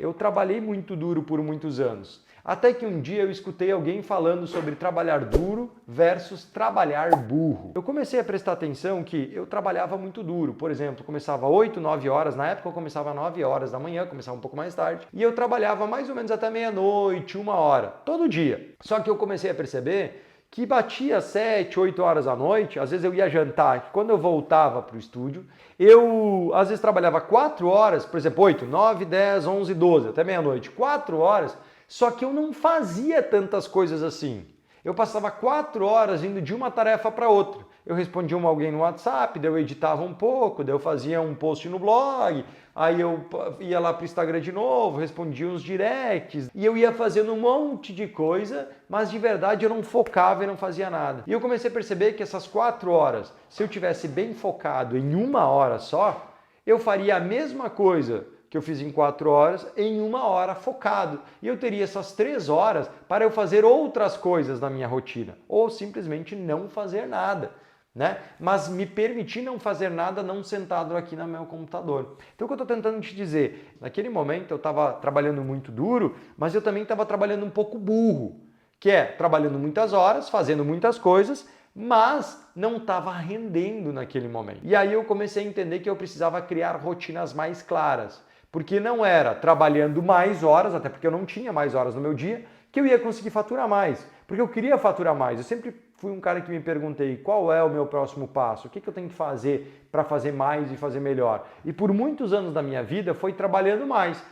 Eu trabalhei muito duro por muitos anos. Até que um dia eu escutei alguém falando sobre trabalhar duro versus trabalhar burro. Eu comecei a prestar atenção que eu trabalhava muito duro. Por exemplo, começava 8, 9 horas. Na época eu começava 9 horas da manhã, começava um pouco mais tarde. E eu trabalhava mais ou menos até meia-noite, 1 hora, todo dia. Só que eu comecei a perceber que batia 7, 8 horas da noite, às vezes eu ia jantar, que quando eu voltava para o estúdio, eu às vezes trabalhava 4 horas, por exemplo, 8, 9, 10, 11, 12, até meia-noite, 4 horas, só que eu não fazia tantas coisas assim. Eu passava 4 horas indo de uma tarefa para outra. Eu respondia alguém no WhatsApp, daí eu editava um pouco, daí eu fazia um post no blog, aí eu ia lá para o Instagram de novo, respondia uns directs, e eu ia fazendo um monte de coisa, mas de verdade eu não focava e não fazia nada. E eu comecei a perceber que essas 4 horas, se eu tivesse bem focado em 1 hora só, eu faria a mesma coisa que eu fiz em 4 horas, em 1 hora focado. E eu teria essas 3 horas para eu fazer outras coisas na minha rotina, ou simplesmente não fazer nada. Né? Mas me permitir não fazer nada não sentado aqui no meu computador. Então o que eu estou tentando te dizer, naquele momento eu estava trabalhando muito duro, mas eu também estava trabalhando um pouco burro, que é trabalhando muitas horas, fazendo muitas coisas, mas não estava rendendo naquele momento. E aí eu comecei a entender que eu precisava criar rotinas mais claras, porque não era trabalhando mais horas, até porque eu não tinha mais horas no meu dia, que eu ia conseguir faturar mais, porque eu queria faturar mais. Eu sempre fui um cara que me perguntei qual é o meu próximo passo, o que eu tenho que fazer para fazer mais e fazer melhor. E por muitos anos da minha vida foi trabalhando mais,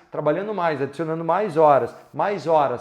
adicionando mais horas,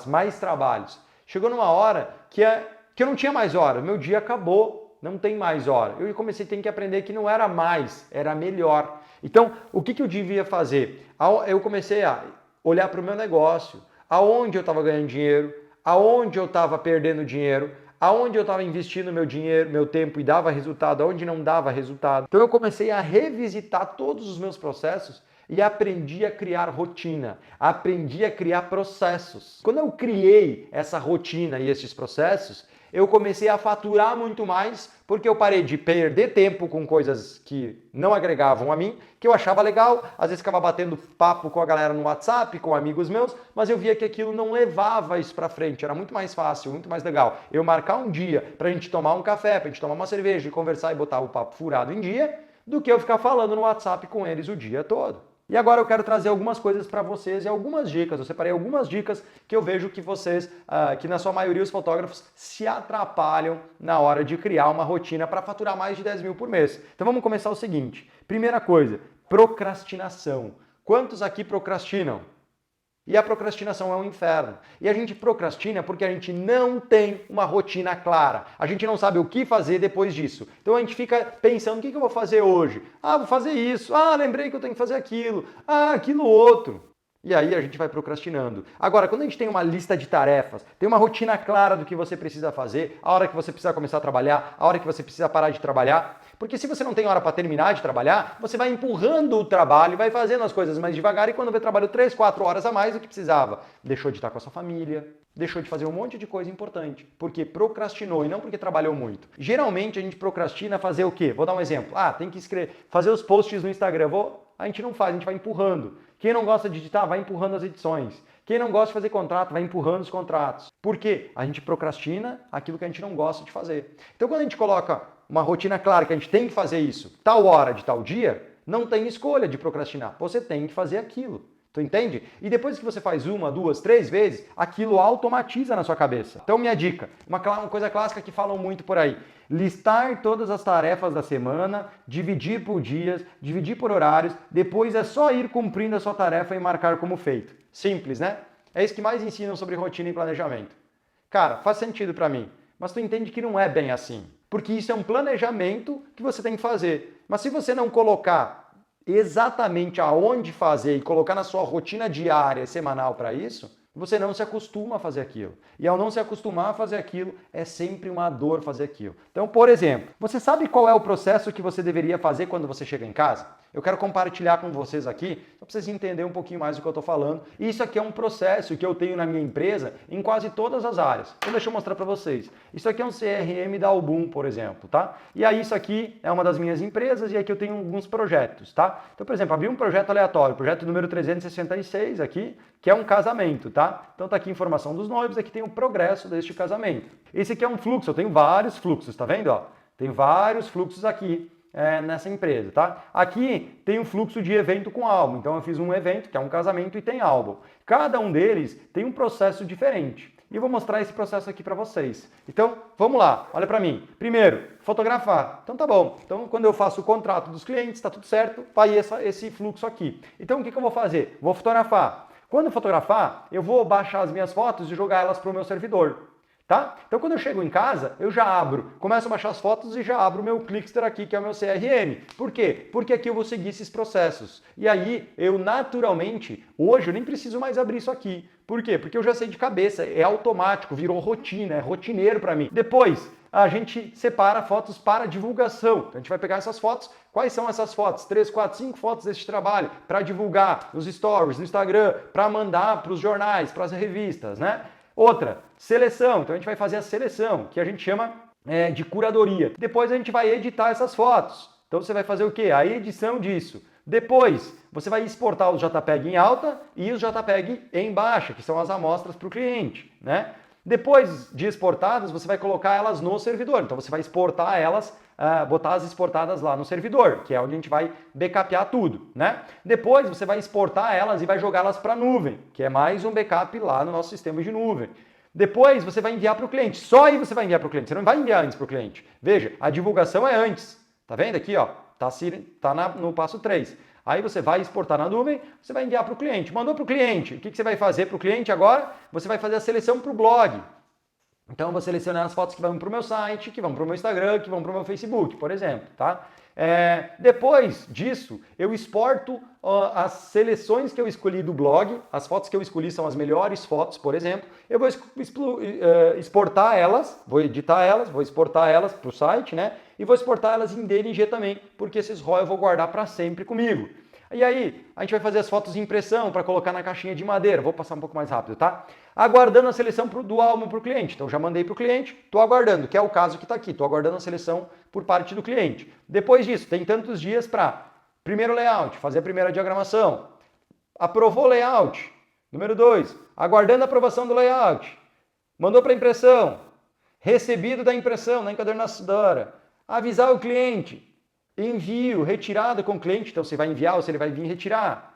mais trabalhos. Chegou numa hora que eu não tinha mais horas, meu dia acabou, não tem mais hora. Eu comecei a ter que aprender que não era mais, era melhor. Então, o que eu devia fazer? Eu comecei a olhar para o meu negócio, aonde eu estava ganhando dinheiro, aonde eu estava perdendo dinheiro, aonde eu estava investindo meu dinheiro, meu tempo e dava resultado, aonde não dava resultado. Então eu comecei a revisitar todos os meus processos e aprendi a criar rotina, aprendi a criar processos. Quando eu criei essa rotina e esses processos, eu comecei a faturar muito mais porque eu parei de perder tempo com coisas que não agregavam a mim, que eu achava legal, às vezes ficava batendo papo com a galera no WhatsApp, com amigos meus, mas eu via que aquilo não levava isso pra frente, era muito mais fácil, muito mais legal. Eu marcar um dia pra gente tomar um café, pra gente tomar uma cerveja e conversar e botar o papo furado em dia, do que eu ficar falando no WhatsApp com eles o dia todo. E agora eu quero trazer algumas coisas para vocês e algumas dicas. Eu separei algumas dicas que eu vejo que vocês, que na sua maioria os fotógrafos, se atrapalham na hora de criar uma rotina para faturar mais de 10 mil por mês. Então vamos começar o seguinte. Primeira coisa, procrastinação. Quantos aqui procrastinam? E a procrastinação é um inferno. E a gente procrastina porque a gente não tem uma rotina clara. A gente não sabe o que fazer depois disso. Então a gente fica pensando, o que eu vou fazer hoje? Ah, vou fazer isso. Ah, lembrei que eu tenho que fazer aquilo. Ah, aquilo outro. E aí a gente vai procrastinando. Agora, quando a gente tem uma lista de tarefas, tem uma rotina clara do que você precisa fazer, a hora que você precisa começar a trabalhar, a hora que você precisa parar de trabalhar, porque se você não tem hora para terminar de trabalhar, você vai empurrando o trabalho, vai fazendo as coisas mais devagar e quando vê trabalho 3, 4 horas a mais do que precisava. Deixou de estar com a sua família, deixou de fazer um monte de coisa importante, porque procrastinou e não porque trabalhou muito. Geralmente a gente procrastina fazer o quê? Vou dar um exemplo. Ah, tem que fazer os posts no Instagram. A gente não faz, a gente vai empurrando. Quem não gosta de editar, vai empurrando as edições. Quem não gosta de fazer contrato, vai empurrando os contratos. Por quê? A gente procrastina aquilo que a gente não gosta de fazer. Então quando a gente coloca uma rotina clara que a gente tem que fazer isso, tal hora de tal dia, não tem escolha de procrastinar. Você tem que fazer aquilo. Tu entende? E depois que você faz 1, 2, 3 vezes, aquilo automatiza na sua cabeça. Então minha dica, uma coisa clássica que falam muito por aí, listar todas as tarefas da semana, dividir por dias, dividir por horários, depois é só ir cumprindo a sua tarefa e marcar como feito. Simples, né? É isso que mais ensinam sobre rotina e planejamento. Cara, faz sentido pra mim, mas tu entende que não é bem assim. Porque isso é um planejamento que você tem que fazer. Mas se você não colocar exatamente aonde fazer e colocar na sua rotina diária, semanal para isso, você não se acostuma a fazer aquilo. E ao não se acostumar a fazer aquilo, é sempre uma dor fazer aquilo. Então, por exemplo, você sabe qual é o processo que você deveria fazer quando você chega em casa? eu quero compartilhar com vocês aqui, só para vocês entenderem um pouquinho mais do que eu estou falando. E isso aqui é um processo que eu tenho na minha empresa em quase todas as áreas. Então deixa eu mostrar para vocês. Isso aqui é um CRM da Album, por exemplo, tá? E aí isso aqui é uma das minhas empresas e aqui eu tenho alguns projetos, tá? Então, por exemplo, abri um projeto aleatório, projeto número 366 aqui, que é um casamento, tá? Então tá aqui a informação dos noivos, aqui tem o progresso deste casamento. Esse aqui é um fluxo, eu tenho vários fluxos, tá vendo? Ó? Tem vários fluxos aqui nessa empresa, tá? Aqui tem um fluxo de evento com álbum, então eu fiz um evento que é um casamento e tem álbum. Cada um deles tem um processo diferente. E eu vou mostrar esse processo aqui para vocês. Então, vamos lá, olha para mim. Primeiro, fotografar. Então tá bom. Então, quando eu faço o contrato dos clientes, tá tudo certo, vai esse fluxo aqui. Então, o que eu vou fazer? Vou fotografar. Quando fotografar, eu vou baixar as minhas fotos e jogar elas para o meu servidor. Tá? Então quando eu chego em casa, eu já abro, começo a baixar as fotos e já abro o meu Clickster aqui, que é o meu CRM. Por quê? Porque aqui eu vou seguir esses processos. E aí, eu naturalmente, hoje eu nem preciso mais abrir isso aqui. Por quê? Porque eu já sei de cabeça, é automático, virou rotina, é rotineiro para mim. Depois, a gente separa fotos para divulgação. Então a gente vai pegar essas fotos. Quais são essas fotos? 3, 4, 5 fotos deste trabalho para divulgar nos stories, no Instagram, para mandar para os jornais, para as revistas, né? Outra, seleção. Então a gente vai fazer a seleção, que a gente chama de curadoria. Depois a gente vai editar essas fotos. Então você vai fazer o quê? A edição disso. Depois você vai exportar os JPEG em alta e os JPEG em baixa, que são as amostras para o cliente, né? Depois de exportadas, você vai colocar elas no servidor. Então você vai exportar elas, botar as exportadas lá no servidor, que é onde a gente vai backupear tudo, né? Depois você vai exportar elas e vai jogá-las para a nuvem, que é mais um backup lá no nosso sistema de nuvem. Depois você vai enviar para o cliente. Só aí você vai enviar para o cliente. Você não vai enviar antes para o cliente. Veja, a divulgação é antes. Tá vendo aqui, ó? Tá no passo 3. Aí você vai exportar na nuvem, você vai enviar para o cliente. Mandou para o cliente. O que você vai fazer para o cliente agora? Você vai fazer a seleção para o blog. Então eu vou selecionar as fotos que vão para o meu site, que vão para o meu Instagram, que vão para o meu Facebook, por exemplo, tá? Depois disso, eu exporto as seleções que eu escolhi do blog, as fotos que eu escolhi são as melhores fotos, por exemplo, eu vou exportar elas, vou editar elas, vou exportar elas para o site, né? E vou exportar elas em DNG também, porque esses RAW eu vou guardar para sempre comigo. E aí, a gente vai fazer as fotos de impressão para colocar na caixinha de madeira. Vou passar um pouco mais rápido, tá? Aguardando a seleção do álbum para o cliente. Então, já mandei para o cliente, estou aguardando, que é o caso que está aqui. Estou aguardando a seleção por parte do cliente. Depois disso, tem tantos dias para primeiro layout, fazer a primeira diagramação. Aprovou o layout. Número 2, aguardando a aprovação do layout. Mandou para impressão. Recebido da impressão na encadernadora. Avisar o cliente. Envio, retirada com o cliente, então você vai enviar ou se ele vai vir retirar.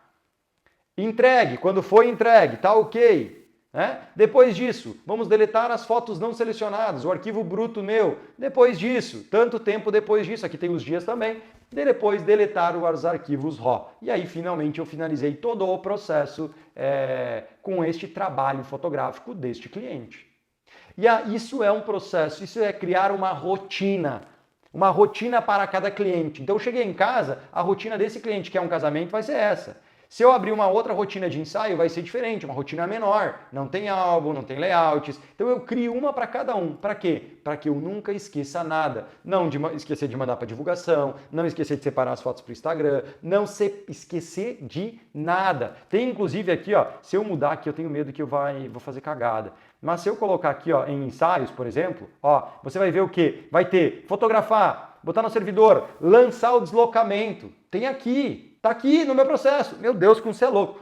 Entregue, quando foi entregue, tá ok. Né? Depois disso, vamos deletar as fotos não selecionadas, o arquivo bruto meu. Depois disso, tanto tempo depois disso, aqui tem os dias também, depois deletar os arquivos RAW. E aí, finalmente, eu finalizei todo o processo com este trabalho fotográfico deste cliente. E isso é um processo, isso é criar uma rotina. Uma rotina para cada cliente. Então eu cheguei em casa, a rotina desse cliente que é um casamento vai ser essa. Se eu abrir uma outra rotina de ensaio, vai ser diferente, uma rotina menor. Não tem álbum, não tem layouts. Então eu crio uma para cada um. Para quê? Para que eu nunca esqueça nada. Não esquecer de mandar para divulgação, não esquecer de separar as fotos para o Instagram, não esquecer de nada. Tem inclusive aqui, ó, se eu mudar aqui, eu tenho medo que vou fazer cagada. Mas se eu colocar aqui, ó, em ensaios, por exemplo, ó, você vai ver o quê? Vai ter fotografar, botar no servidor, lançar o deslocamento. Tem aqui, tá aqui no meu processo. Meu Deus, como você é louco.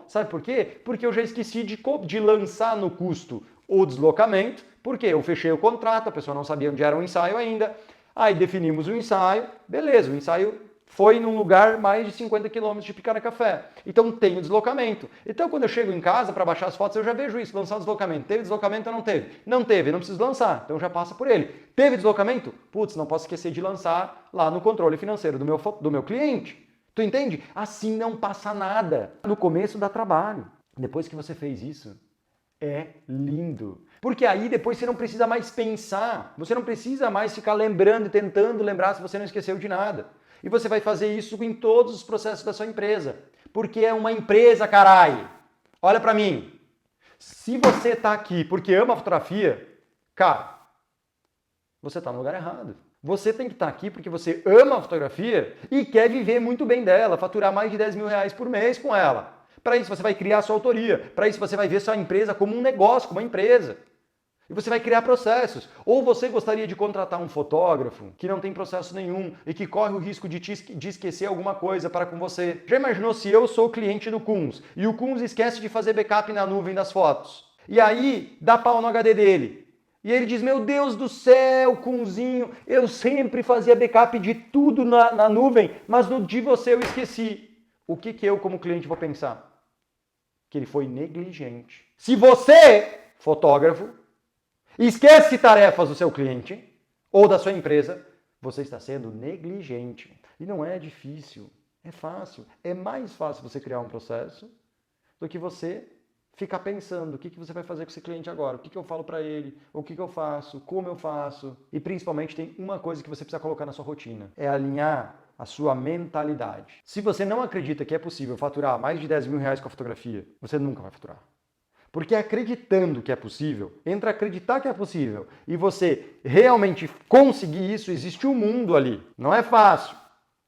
Sabe por quê? Porque eu já esqueci de lançar no custo o deslocamento. Por quê? Eu fechei o contrato, a pessoa não sabia onde era o ensaio ainda. Aí definimos o ensaio, beleza, o ensaio foi num lugar mais de 50 quilômetros de Picara-Café. Então tem o deslocamento. Então quando eu chego em casa para baixar as fotos, eu já vejo isso, lançar o deslocamento. Teve deslocamento ou não teve? Não teve, não preciso lançar, então já passa por ele. Teve deslocamento? Putz, não posso esquecer de lançar lá no controle financeiro do meu cliente. Tu entende? Assim não passa nada. No começo dá trabalho. Depois que você fez isso, é lindo. Porque aí depois você não precisa mais pensar, você não precisa mais ficar lembrando e tentando lembrar se você não esqueceu de nada. E você vai fazer isso em todos os processos da sua empresa. Porque é uma empresa, carai. Olha pra mim. Se você tá aqui porque ama fotografia, cara, você tá no lugar errado. Você tem que estar aqui porque você ama a fotografia e quer viver muito bem dela, faturar mais de 10 mil reais por mês com ela. Para isso você vai criar a sua autoria, para isso você vai ver sua empresa como um negócio, como uma empresa. E você vai criar processos. Ou você gostaria de contratar um fotógrafo que não tem processo nenhum e que corre o risco de esquecer alguma coisa para com você. Já imaginou se eu sou cliente do Kunz e o Kunz esquece de fazer backup na nuvem das fotos? E aí dá pau no HD dele. E ele diz, meu Deus do céu, Kunzinho, eu sempre fazia backup de tudo na nuvem, mas no de você eu esqueci. O que eu, como cliente, vou pensar? Que ele foi negligente. Se você, fotógrafo, esquece tarefas do seu cliente ou da sua empresa, você está sendo negligente. E não é difícil, é fácil. É mais fácil você criar um processo do que você ficar pensando o que você vai fazer com esse cliente agora, o que eu falo para ele, o que eu faço, como eu faço. E principalmente tem uma coisa que você precisa colocar na sua rotina, é alinhar a sua mentalidade. Se você não acredita que é possível faturar mais de 10 mil reais com a fotografia, você nunca vai faturar. Porque acreditando que é possível, entre acreditar que é possível e você realmente conseguir isso, existe um mundo ali. Não é fácil.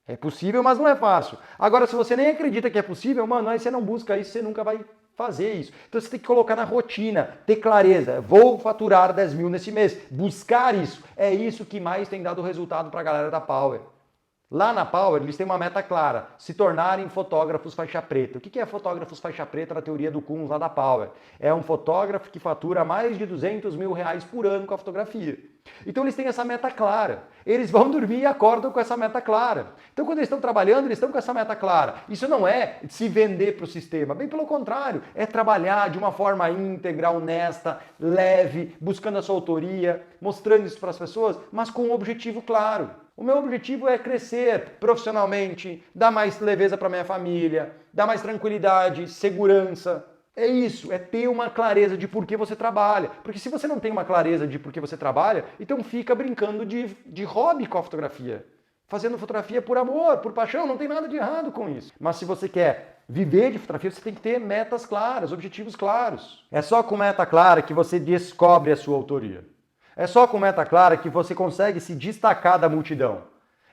É possível, mas não é fácil. Agora, se você nem acredita que é possível, mano, aí você não busca isso, você nunca vai fazer isso. Então você tem que colocar na rotina, ter clareza. Vou faturar 10 mil nesse mês. Buscar isso. É isso que mais tem dado resultado para a galera da Power. Lá na Power, eles têm uma meta clara, se tornarem fotógrafos faixa preta. O que é fotógrafos faixa preta na teoria do Kunz lá da Power? É um fotógrafo que fatura mais de 200 mil reais por ano com a fotografia. Então eles têm essa meta clara. Eles vão dormir e acordam com essa meta clara. Então quando eles estão trabalhando, eles estão com essa meta clara. Isso não é se vender para o sistema, bem pelo contrário. É trabalhar de uma forma íntegra, honesta, leve, buscando a sua autoria, mostrando isso para as pessoas, mas com um objetivo claro. O meu objetivo é crescer profissionalmente, dar mais leveza para minha família, dar mais tranquilidade, segurança. É isso, é ter uma clareza de por que você trabalha. Porque se você não tem uma clareza de por que você trabalha, então fica brincando de hobby com a fotografia. Fazendo fotografia por amor, por paixão, não tem nada de errado com isso. Mas se você quer viver de fotografia, você tem que ter metas claras, objetivos claros. É só com meta clara que você descobre a sua autoria. É só com meta clara que você consegue se destacar da multidão.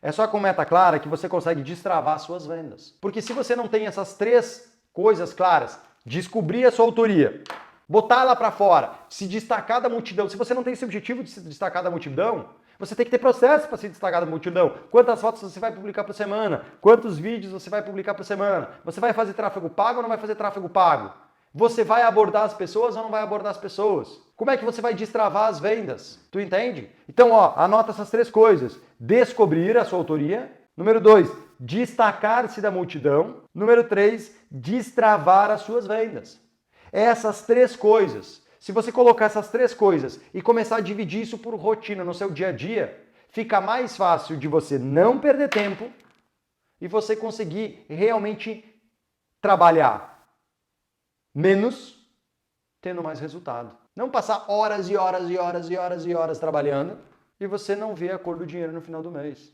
É só com meta clara que você consegue destravar suas vendas. Porque se você não tem essas três coisas claras, descobrir a sua autoria, botar ela para fora, se destacar da multidão, se você não tem esse objetivo de se destacar da multidão, você tem que ter processo para se destacar da multidão. Quantas fotos você vai publicar por semana? Quantos vídeos você vai publicar por semana? Você vai fazer tráfego pago ou não vai fazer tráfego pago? Você vai abordar as pessoas ou não vai abordar as pessoas? Como é que você vai destravar as vendas? Tu entende? Então, anota essas três coisas. Descobrir a sua autoria. Número 2, destacar-se da multidão. Número 3, destravar as suas vendas. Essas três coisas. Se você colocar essas três coisas e começar a dividir isso por rotina no seu dia a dia, fica mais fácil de você não perder tempo e você conseguir realmente trabalhar menos, tendo mais resultado. Não passar horas e horas e horas e horas e horas trabalhando e você não vê a cor do dinheiro no final do mês.